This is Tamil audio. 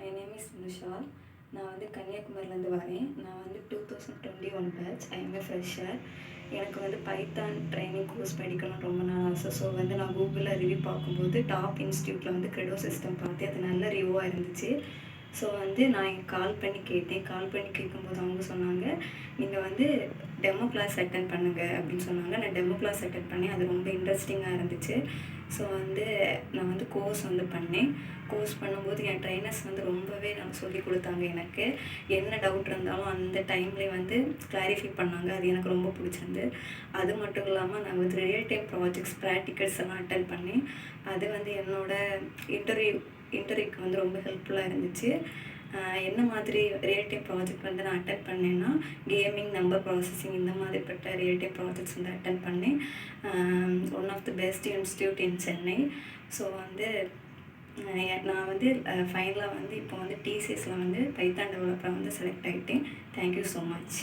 My name is Nisha. நான் வந்து கன்னியாகுமரியிலேருந்து வரேன். நான் வந்து 2021 batch. I am a fresher. எனக்கு வந்து பைத்தான் ட்ரைனிங் கோர்ஸ் படிக்கணும்னு ரொம்ப நாள் ஆசை. ஸோ வந்து நான் கூகுளில் ரிவ்யூ பார்க்கும்போது டாப் இன்ஸ்டியூட்டில் வந்து க்ரெடோ சிஸ்டம் பார்த்தேன். அது நல்ல ரிவ்யூவாக இருந்துச்சு. ஸோ வந்து நான் கால் பண்ணி கேட்டேன். கால் பண்ணி கேட்கும்போது அவங்க சொன்னாங்க, நீங்கள் வந்து டெமோ கிளாஸ் அட்டன் பண்ணுங்கள் அப்படின்னு சொன்னாங்க. நான் டெமோ கிளாஸ் அட்டன் பண்ணேன். அது ரொம்ப இன்ட்ரெஸ்டிங்காக இருந்துச்சு. ஸோ வந்து நான் வந்து கோர்ஸ் வந்து பண்ணேன். கோர்ஸ் பண்ணும்போது என் ட்ரைனர்ஸ் வந்து ரொம்பவே நான் சொல்லி கொடுத்தாங்க. எனக்கு என்ன டவுட் இருந்தாலும் அந்த டைம்லேயே வந்து கிளாரிஃபை பண்ணாங்க. அது எனக்கு ரொம்ப பிடிச்சிருந்து. அது மட்டும் இல்லாமல் நான் வந்து ரியல் டைம் ப்ராஜெக்ட்ஸ் ப்ராக்டிகல்ஸ் எல்லாம் அட்டன் பண்ணேன். அது வந்து என்னோடய இன்டர்வியூக்கு வந்து ரொம்ப ஹெல்ப்ஃபுல்லாக இருந்துச்சு. என்ன மாதிரி ரியல் டைம் ப்ராஜெக்ட் வந்து நான் அட்டன் பண்ணேன்னா, கேமிங், நம்பர் ப்ராசஸிங் இந்த மாதிரிப்பட்ட ரியல் டைம் ப்ராஜெக்ட்ஸ் வந்து அட்டன் பண்ணேன். One of the best institute in Chennai. So வந்து நான் வந்து ஃபைனலாக வந்து இப்போ வந்து டிசிஎஸில் வந்து பைத்தான் டெவலப்பராக வந்து செலக்ட் ஆகிட்டேன். Thank you so much.